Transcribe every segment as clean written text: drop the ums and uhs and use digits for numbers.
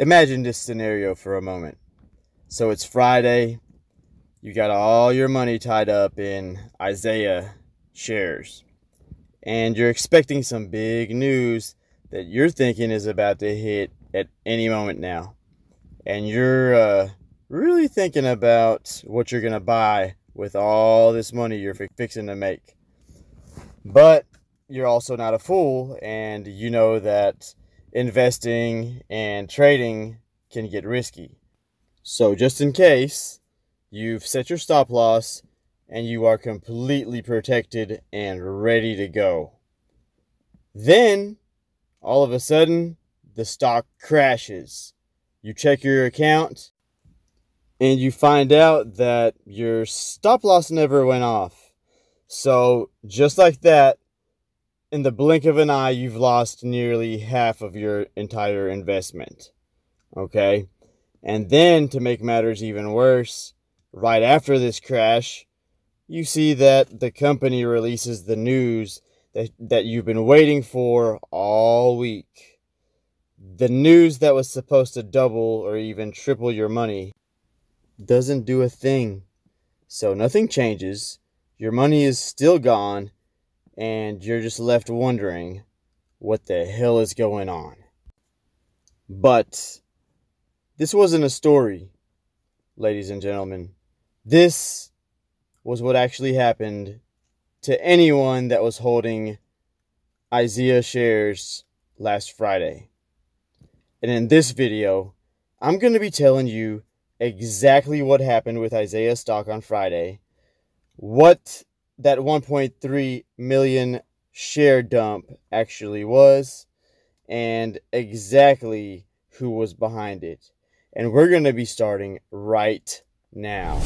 Imagine this scenario for a moment. So it's Friday. You got all your money tied up in Isaiah shares, and you're expecting some big news that you're thinking is about to hit at any moment now. And you're really thinking about what you're going to buy with all this money you're fixing to make. But you're also not a fool, and you know that investing and trading can get risky. So just in case, you've set your stop loss and you are completely protected and ready to go. Then, all of a sudden, the stock crashes. You check your account and you find out that your stop loss never went off. So, just like that, in the blink of an eye, you've lost nearly half of your entire investment. Okay? And then, to make matters even worse, right after this crash, you see that the company releases the news that you've been waiting for all week. The news that was supposed to double or even triple your money doesn't do a thing. So nothing changes. Your money is still gone, and you're just left wondering what the hell is going on. But this wasn't a story, ladies and gentlemen. This was what actually happened to anyone that was holding Isaiah shares last Friday. And in this video, I'm going to be telling you exactly what happened with Isaiah stock on Friday, what that 1.3 million share dump actually was, and exactly who was behind it. And we're going to be starting right now.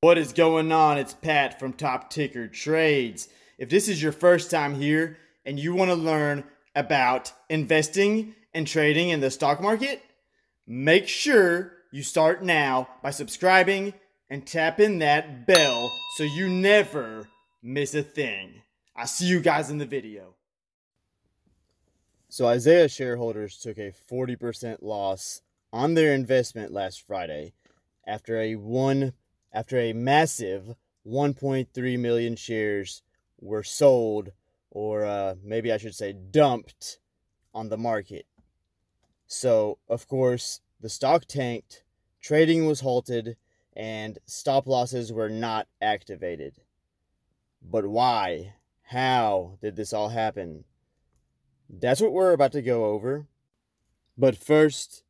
What is going on? It's Pat from Top Ticker Trades. If this is your first time here and you want to learn about investing and trading in the stock market, make sure you start now by subscribing and tapping that bell so you never miss a thing. I'll see you guys in the video. So Isaiah shareholders took a 40% loss on their investment last Friday after a massive 1.3 million shares were sold, or maybe I should say dumped, on the market. So, of course, the stock tanked, trading was halted, and stop losses were not activated. But why? How did this all happen? That's what we're about to go over. But first,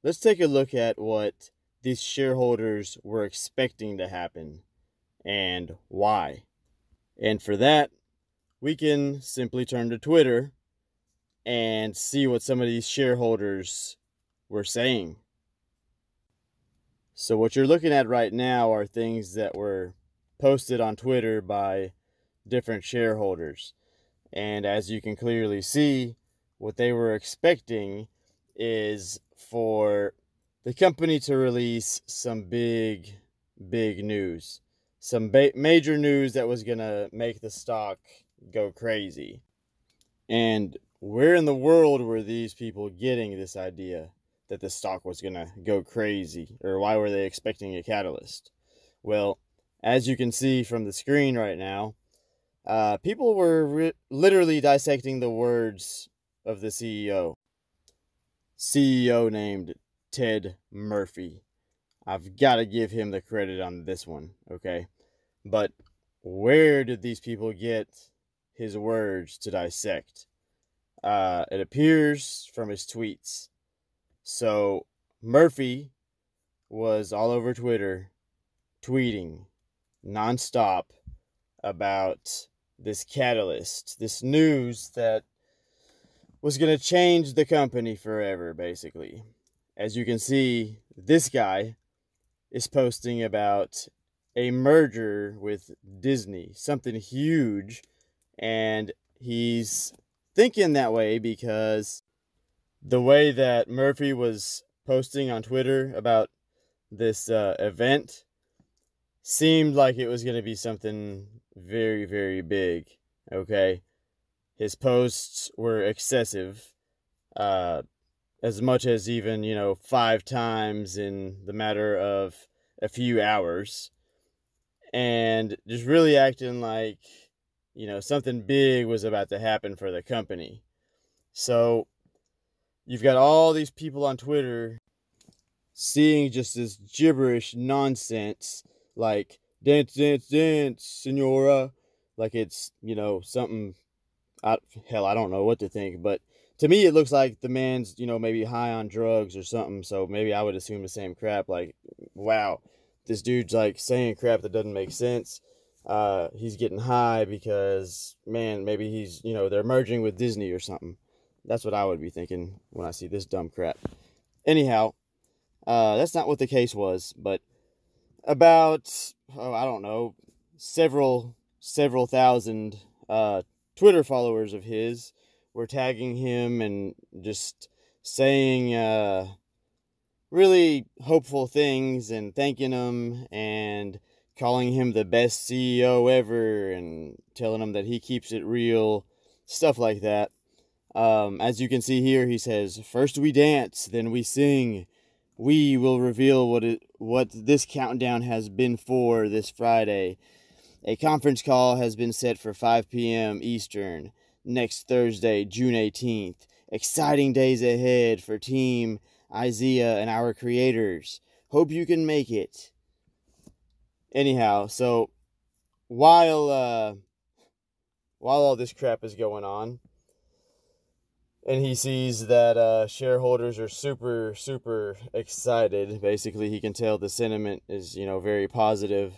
let's take a look at what these shareholders were expecting to happen and why. And for that, we can simply turn to Twitter and see what some of these shareholders were saying. So what you're looking at right now are things that were posted on Twitter by different shareholders. And as you can clearly see, what they were expecting is for the company to release some big news. Some major news that was going to make the stock go crazy. And where in the world were these people getting this idea that the stock was going to go crazy? Or why were they expecting a catalyst? Well, as you can see from the screen right now, people were literally dissecting the words of the CEO. CEO named Ted Murphy. I've got to give him the credit on this one, okay? But where did these people get his words to dissect? It appears from his tweets. So Murphy was all over Twitter tweeting nonstop about this catalyst, this news that was going to change the company forever, basically. As you can see, this guy is posting about a merger with Disney, something huge, and he's thinking that way because the way that Murphy was posting on Twitter about this event seemed like it was going to be something very, very big, okay? His posts were excessive, as much as even, 5 times in the matter of a few hours, and just really acting like, something big was about to happen for the company. So you've got all these people on Twitter seeing just this gibberish nonsense like dance, dance, dance, senora, like it's, something. Hell, I don't know what to think, but to me it looks like the man's, maybe high on drugs or something. So maybe I would assume the same crap. Like, wow, this dude's like saying crap that doesn't make sense. He's getting high because, man, maybe he's, they're merging with Disney or something. That's what I would be thinking when I see this dumb crap. Anyhow, that's not what the case was, but about, I don't know, several thousand Twitter followers of his were tagging him and just saying really hopeful things and thanking him and calling him the best CEO ever and telling him that he keeps it real, stuff like that. As you can see here, he says, "First we dance, then we sing. We will reveal what this countdown has been for this Friday. A conference call has been set for 5 p.m. Eastern next Thursday, June 18th. Exciting days ahead for Team Isaiah and our creators. Hope you can make it." Anyhow, so while all this crap is going on, and he sees that shareholders are super, super excited, basically he can tell the sentiment is, very positive.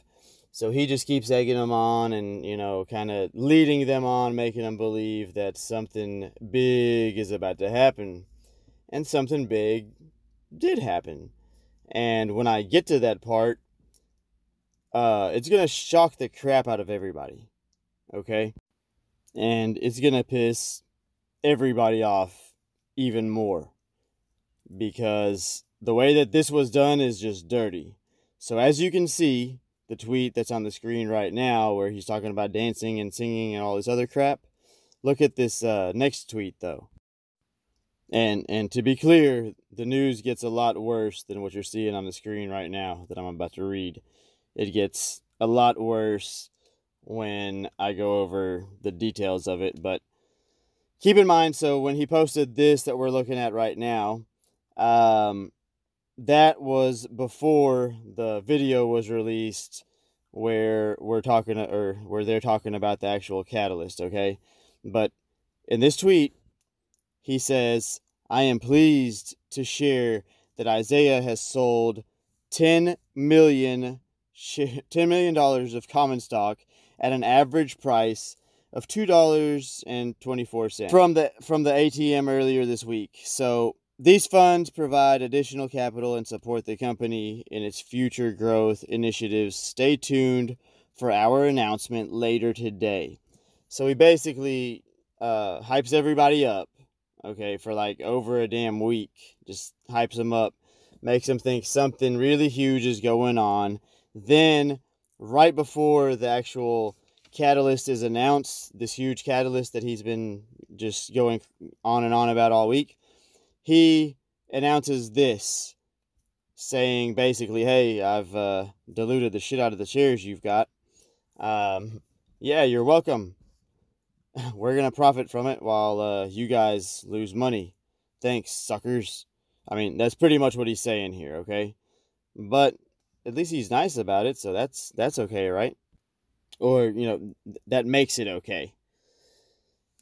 So he just keeps egging them on and, kind of leading them on, making them believe that something big is about to happen. And something big did happen. And when I get to that part, it's going to shock the crap out of everybody. Okay? And it's going to piss everybody off even more. Because the way that this was done is just dirty. So as you can see, the tweet that's on the screen right now where he's talking about dancing and singing and all this other crap. Look at this next tweet, though. And to be clear, the news gets a lot worse than what you're seeing on the screen right now that I'm about to read. It gets a lot worse when I go over the details of it. But keep in mind, so when he posted this that we're looking at right now, that was before the video was released where we're talking, or where they're talking about the actual catalyst, okay? But in this tweet, he says, "I am pleased to share that Isaiah has sold $10 million of common stock at an average price of $2.24 from the ATM earlier this week. So these funds provide additional capital and support the company in its future growth initiatives. Stay tuned for our announcement later today." So he basically hypes everybody up, okay, for like over a damn week. Just hypes them up, makes them think something really huge is going on. Then, right before the actual catalyst is announced, this huge catalyst that he's been just going on and on about all week, he announces this, saying basically, "Hey, I've diluted the shit out of the shares you've got. Yeah, you're welcome. We're going to profit from it while you guys lose money. Thanks, suckers." I mean, that's pretty much what he's saying here, okay? But at least he's nice about it, so that's okay, right? Or, that makes it okay.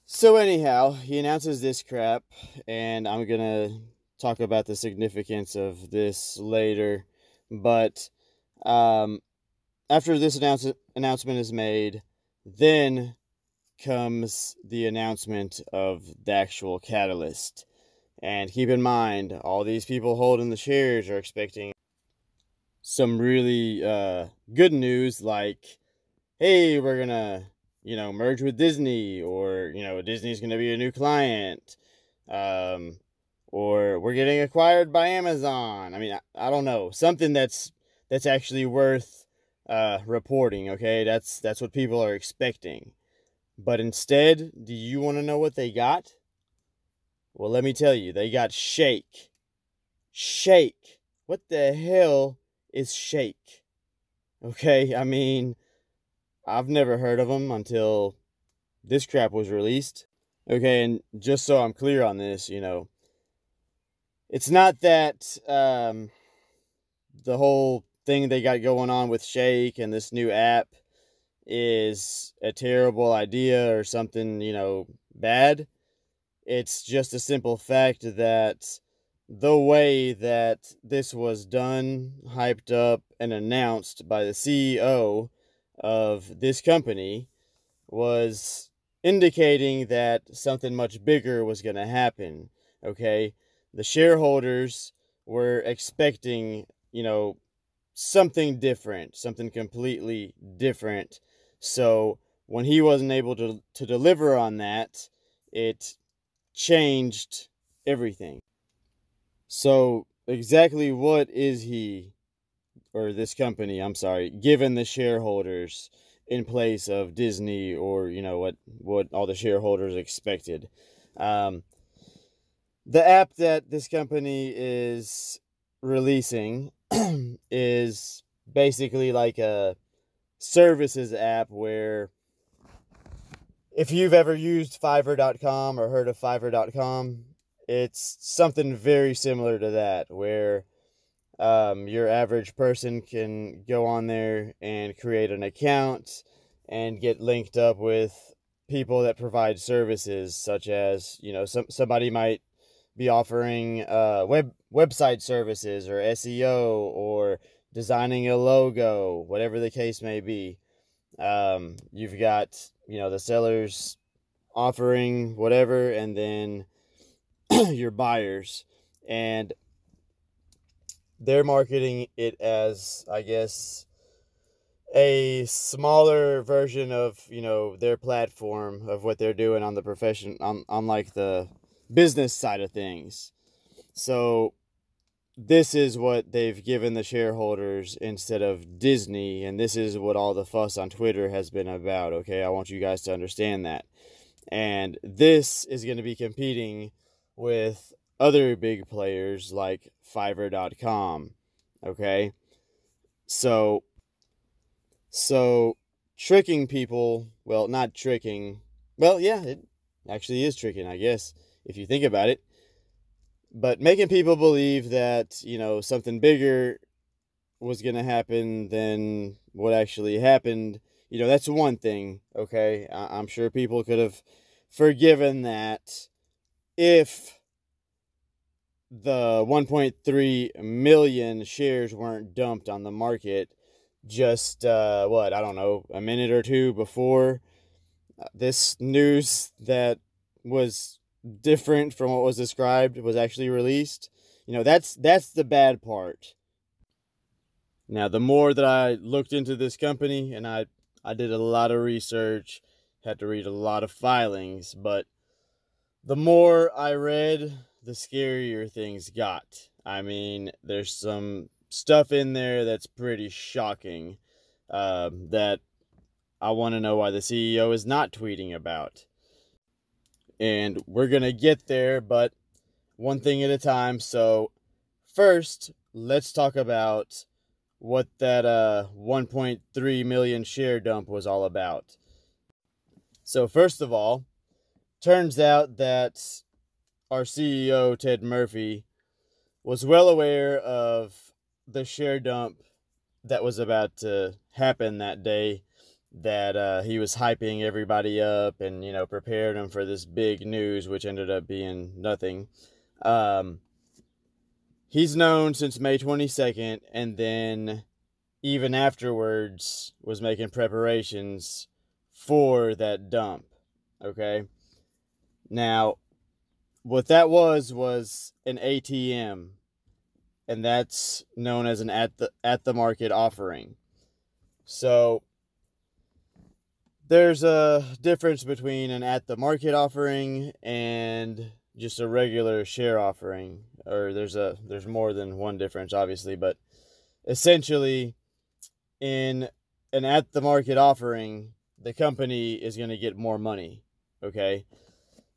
So anyhow, he announces this crap, and I'm going to talk about the significance of this later. But after this announcement is made, then comes the announcement of the actual catalyst. And keep in mind, all these people holding the shares are expecting some really good news, like, hey, we're gonna, merge with Disney, or, Disney's gonna be a new client, or we're getting acquired by Amazon. I mean, I don't know, something that's actually worth reporting. Okay, that's what people are expecting. But instead, do you want to know what they got? Well, let me tell you, they got Shake. Shake. What the hell is Shake? Okay, I mean, I've never heard of them until this crap was released. Okay, and just so I'm clear on this, it's not that the whole thing they got going on with Shake and this new app is a terrible idea or something, bad. It's just a simple fact that the way that this was done, hyped up, and announced by the CEO of this company was indicating that something much bigger was going to happen. Okay, the shareholders were expecting, something different, something completely different. So when he wasn't able to deliver on that, it changed everything. So exactly what is he, or this company, I'm sorry, given the shareholders in place of Disney, or what all the shareholders expected? The app that this company is releasing is basically like a services app where, if you've ever used Fiverr.com or heard of Fiverr.com, it's something very similar to that, where your average person can go on there and create an account and get linked up with people that provide services, such as, somebody might be offering website services or SEO or designing a logo, whatever the case may be. You've got, the sellers offering whatever, and then your buyers, and they're marketing it as, I guess, a smaller version of, their platform of what they're doing on the profession, on like the business side of things. So this is what they've given the shareholders instead of Disney, and this is what all the fuss on Twitter has been about. Okay, I want you guys to understand that. And this is going to be competing with other big players like Fiverr.com. Okay, so tricking people, well, not tricking, well, yeah, it actually is tricking, I guess, if you think about it. But making people believe that, something bigger was going to happen than what actually happened, that's one thing, okay? I'm sure people could have forgiven that if the 1.3 million shares weren't dumped on the market just, I don't know, a minute or two before this news that was different from what was described was actually released. That's the bad part. Now, the more that I looked into this company, and I did a lot of research, had to read a lot of filings, but the more I read, the scarier things got. I mean, there's some stuff in there that's pretty shocking, that I want to know why the CEO is not tweeting about. And we're going to get there, but one thing at a time. So first, let's talk about what that 1.3 million share dump was all about. So first of all, turns out that our CEO, Ted Murphy, was well aware of the share dump that was about to happen that day, that he was hyping everybody up and, prepared them for this big news, which ended up being nothing. He's known since May 22nd, and then even afterwards was making preparations for that dump. Okay? Now, what that was an ATM, and that's known as an at the market offering. So there's a difference between an at the market offering and just a regular share offering, or there's more than one difference, obviously, but essentially in an at the market offering, the company is going to get more money. Okay.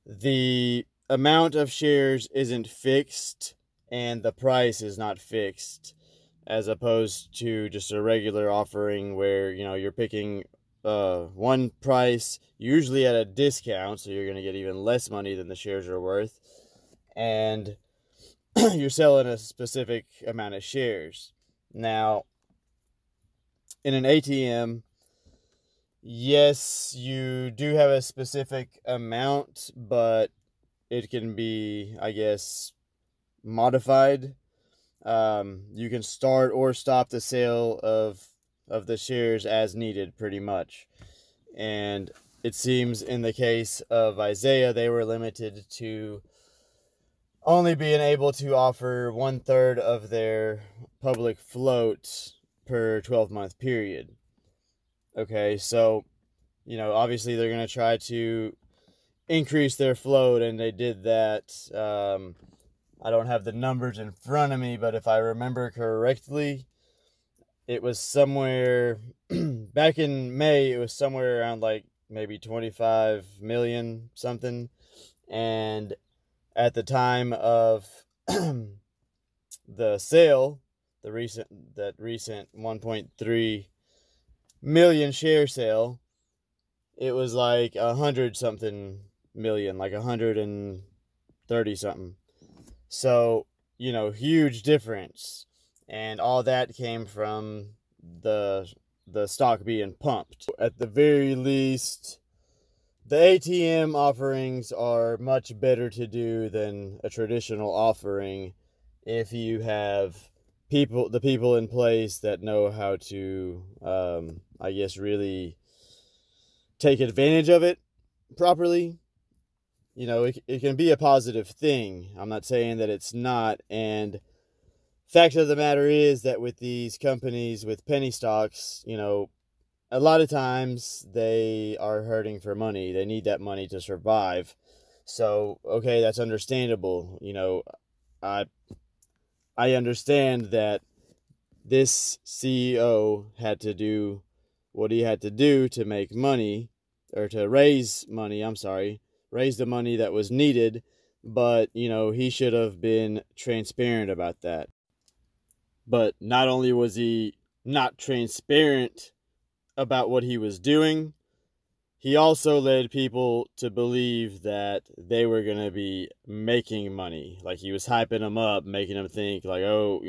The amount of shares isn't fixed and the price is not fixed, as opposed to just a regular offering where, you're picking one price, usually at a discount, so you're going to get even less money than the shares are worth, and you're selling a specific amount of shares. Now, in an ATM, yes, you do have a specific amount, but it can be, I guess, modified. You can start or stop the sale of the shares as needed, pretty much. And it seems in the case of Isaiah, they were limited to only being able to offer 1/3 of their public float per 12-month period. Okay, so, obviously they're going to try to increase their float, and they did that. I don't have the numbers in front of me, but if I remember correctly, it was somewhere, back in May, it was somewhere around like maybe 25 million something. And at the time of the sale, that recent 1.3 million share sale, it was like 100 something million, like 130 something. So, huge difference. And all that came from the stock being pumped. At the very least, the ATM offerings are much better to do than a traditional offering if you have the people in place that know how to, I guess, really take advantage of it properly. It can be a positive thing. I'm not saying that it's not. And fact of the matter is that with these companies, with penny stocks, a lot of times they are hurting for money. They need that money to survive. So, okay, that's understandable. I understand that this CEO had to do what he had to do to make money, or to raise money, raise the money that was needed, but, he should have been transparent about that. But not only was he not transparent about what he was doing, he also led people to believe that they were going to be making money. Like, he was hyping them up, making them think like, oh,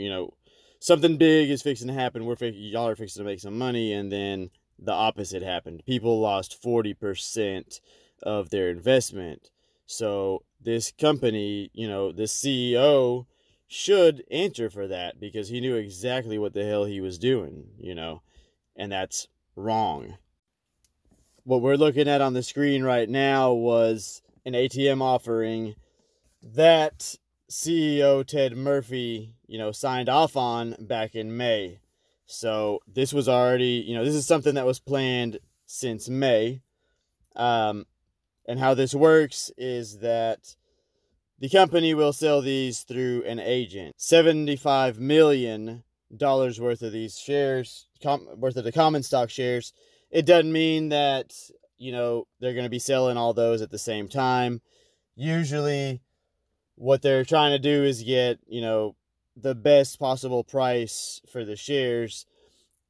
something big is fixing to happen. Y'all are fixing to make some money. And then the opposite happened. People lost 40% of their investment. So this company, this CEO should answer for that, because he knew exactly what the hell he was doing, and that's wrong. What we're looking at on the screen right now was an ATM offering that CEO Ted Murphy, signed off on back in May. So this was already, this is something that was planned since May. And how this works is that the company will sell these through an agent. $75 million worth of these shares, worth of the common stock shares. It doesn't mean that, they're going to be selling all those at the same time. Usually what they're trying to do is get, the best possible price for the shares,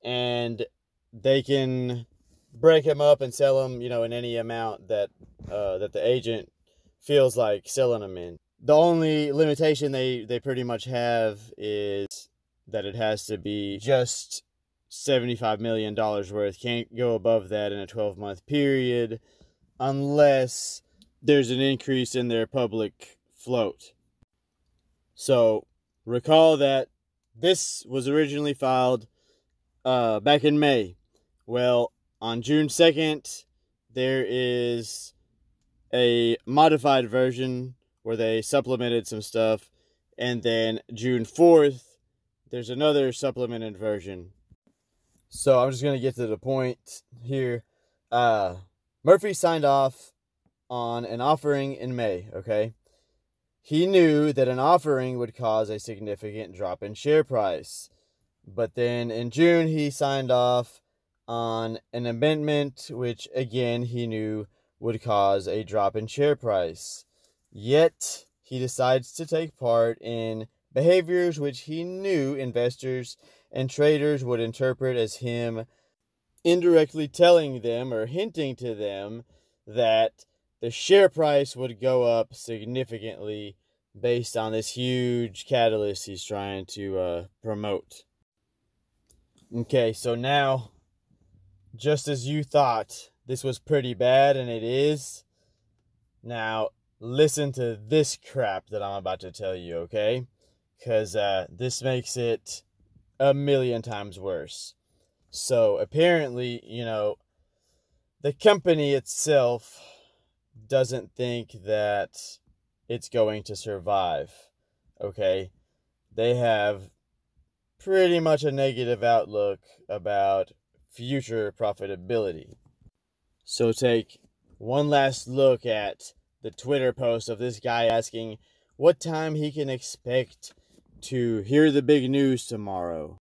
and they can break them up and sell them, in any amount that the agent feels like selling them in. The only limitation they pretty much have is that it has to be just $75 million worth. Can't go above that in a 12-month period unless there's an increase in their public float. So recall that this was originally filed back in May. Well, on June 2nd, there is a modified version where they supplemented some stuff. And then June 4th, there's another supplemented version. So I'm just going to get to the point here. Murphy signed off on an offering in May, okay? He knew that an offering would cause a significant drop in share price. But then in June, he signed off on an amendment, which again he knew would cause a drop in share price. Yet, he decides to take part in behaviors which he knew investors and traders would interpret as him indirectly telling them or hinting to them that the share price would go up significantly based on this huge catalyst he's trying to promote. Okay, so now, just as you thought this was pretty bad, and it is, now listen to this crap that I'm about to tell you, okay? Because this makes it a million times worse. So apparently, the company itself doesn't think that it's going to survive, okay? They have pretty much a negative outlook about future profitability. So take one last look at the Twitter post of this guy asking what time he can expect to hear the big news tomorrow.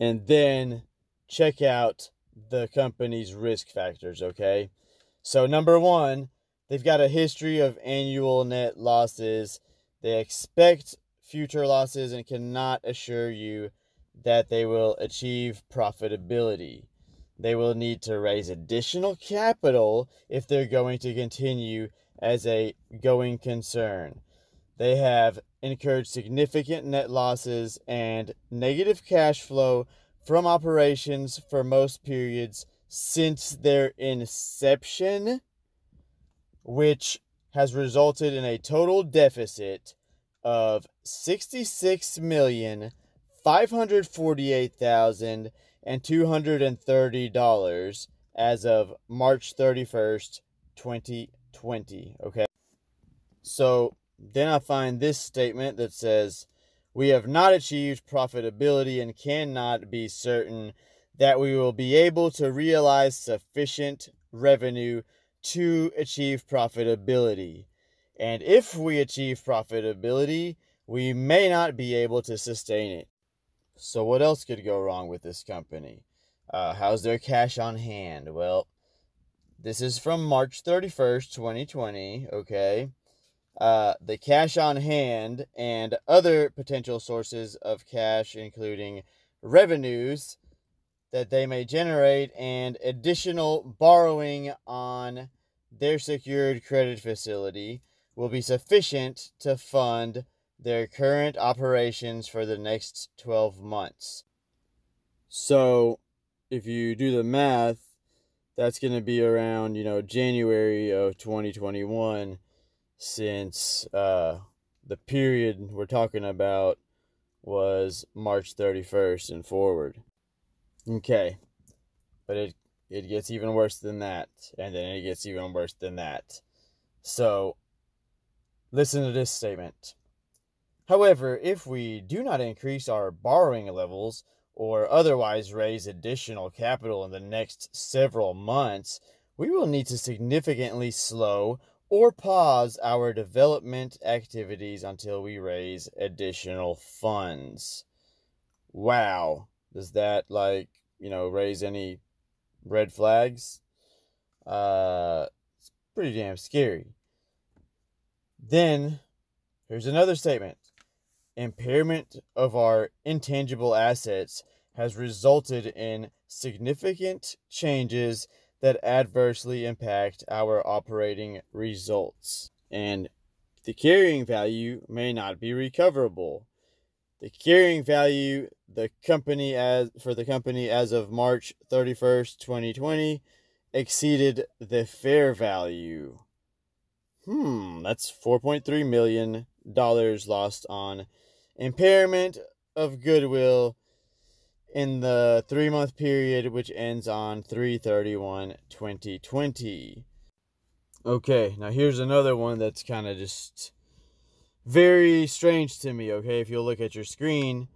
And then check out the company's risk factors, okay? So number one, they've got a history of annual net losses. They expect future losses and cannot assure you that they will achieve profitability. They will need to raise additional capital if they're going to continue as a going concern. They have incurred significant net losses and negative cash flow from operations for most periods since their inception, which has resulted in a total deficit of $66,548,230 as of March 31st, 2020. Okay. So then I find this statement that says, we have not achieved profitability and cannot be certain that we will be able to realize sufficient revenue to achieve profitability. And if we achieve profitability, we may not be able to sustain it. So what else could go wrong with this company? How's their cash on hand? Well, this is from March 31st, 2020, okay? The cash on hand and other potential sources of cash, including revenues that they may generate and additional borrowing on their secured credit facility, will be sufficient to fund their current operations for the next 12 months. So, if you do the math, that's going to be around, January of 2021, since the period we're talking about was March 31st and forward. Okay, but it gets even worse than that, and then it gets even worse than that. So, listen to this statement. However, if we do not increase our borrowing levels or otherwise raise additional capital in the next several months, we will need to significantly slow or pause our development activities until we raise additional funds. Wow. Does that, raise any red flags? It's pretty damn scary. Then, here's another statement. Impairment of our intangible assets has resulted in significant changes that adversely impact our operating results, and the carrying value may not be recoverable. The carrying value for the company as of March 31st, 2020 exceeded the fair value. That's $4.3 million lost on impairment of goodwill in the 3-month period, which ends on 3/31/2020. Okay, now here's another one that's kind of just very strange to me, okay? If you'll look at your screen,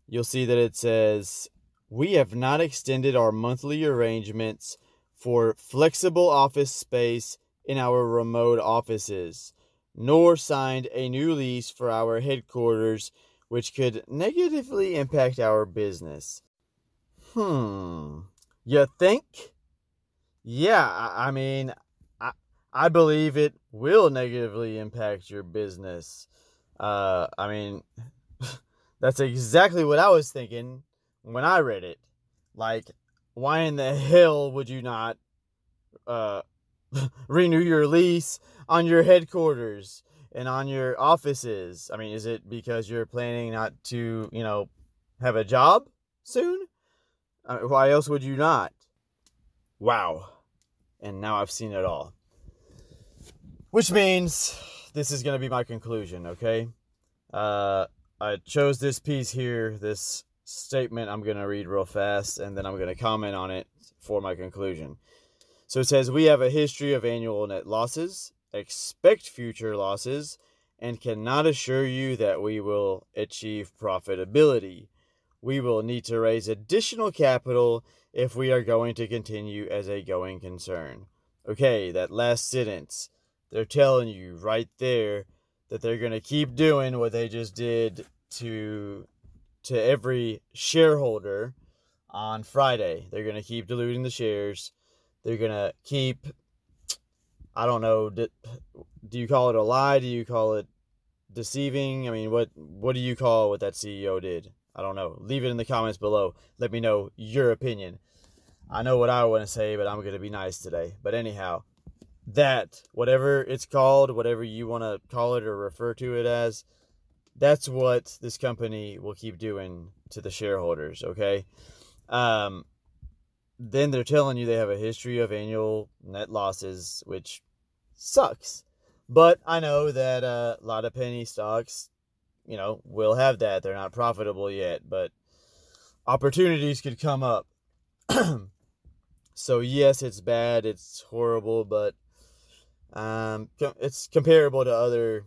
you'll see that it says, we have not extended our monthly arrangements for flexible office space in our remote offices, nor signed a new lease for our headquarters, which could negatively impact our business. You think? Yeah, I mean, I believe it will negatively impact your business. I mean, that's exactly what I was thinking when I read it. Like, why in the hell would you not renew your lease on your headquarters and on your offices? I mean, is it because you're planning not to, have a job soon? Why else would you not? Wow. And now I've seen it all. Which means this is going to be my conclusion, okay? I chose this piece here, this statement I'm going to read real fast, and then I'm going to comment on it for my conclusion. So it says, we have a history of annual net losses, expect future losses, and cannot assure you that we will achieve profitability. We will need to raise additional capital if we are going to continue as a going concern. Okay, that last sentence, they're telling you right there that they're going to keep doing what they just did to every shareholder on Friday. They're going to keep diluting the shares. They're going to keep, I don't know, do you call it a lie? Do you call it deceiving? I mean, what do you call what that CEO did? I don't know. Leave it in the comments below. Let me know your opinion. I know what I want to say, but I'm going to be nice today. But anyhow, that, whatever it's called, whatever you want to call it or refer to it as, that's what this company will keep doing to the shareholders, okay? Then they're telling you they have a history of annual net losses, which sucks. But I know that a lot of penny stocks, will have that. They're not profitable yet, but opportunities could come up. So yes, it's bad, it's horrible, but it's comparable to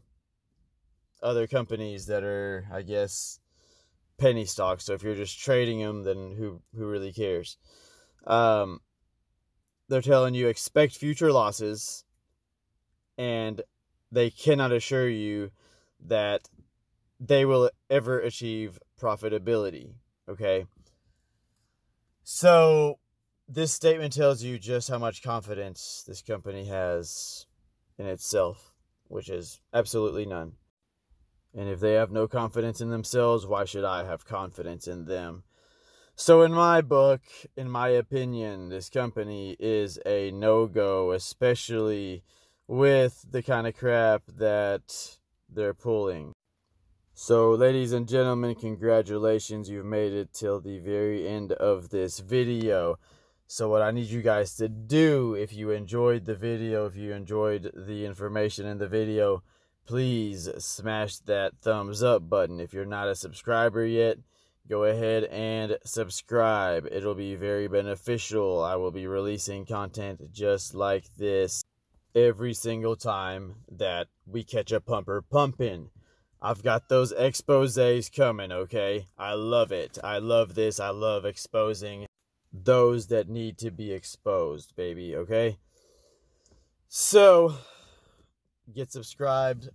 other companies that are, I guess, penny stocks. So if you're just trading them, then who really cares? They're telling you expect future losses, and they cannot assure you that they will ever achieve profitability. Okay. So this statement tells you just how much confidence this company has in itself, which is absolutely none. And if they have no confidence in themselves, why should I have confidence in them? So in my book, in my opinion, this company is a no-go, especially with the kind of crap that they're pulling. So ladies and gentlemen, congratulations, you've made it till the very end of this video. So what I need you guys to do, if you enjoyed the video, if you enjoyed the information in the video, please smash that thumbs up button. If you're not a subscriber yet, go ahead and subscribe. It'll be very beneficial. I will be releasing content just like this every single time that we catch a pumper pumping. I've got those exposés coming, okay? I love it. I love this. I love exposing those that need to be exposed, baby, okay? So get subscribed.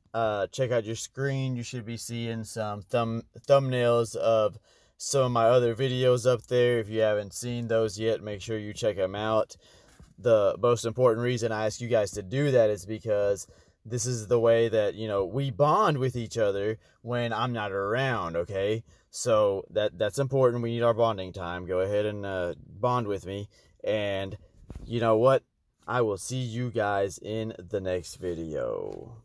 Check out your screen. You should be seeing some thumbnails of some of my other videos up there. If you haven't seen those yet, make sure you check them out. The most important reason I ask you guys to do that is because this is the way that, we bond with each other when I'm not around, okay? So that's important. We need our bonding time. Go ahead and bond with me. And you know what? I will see you guys in the next video.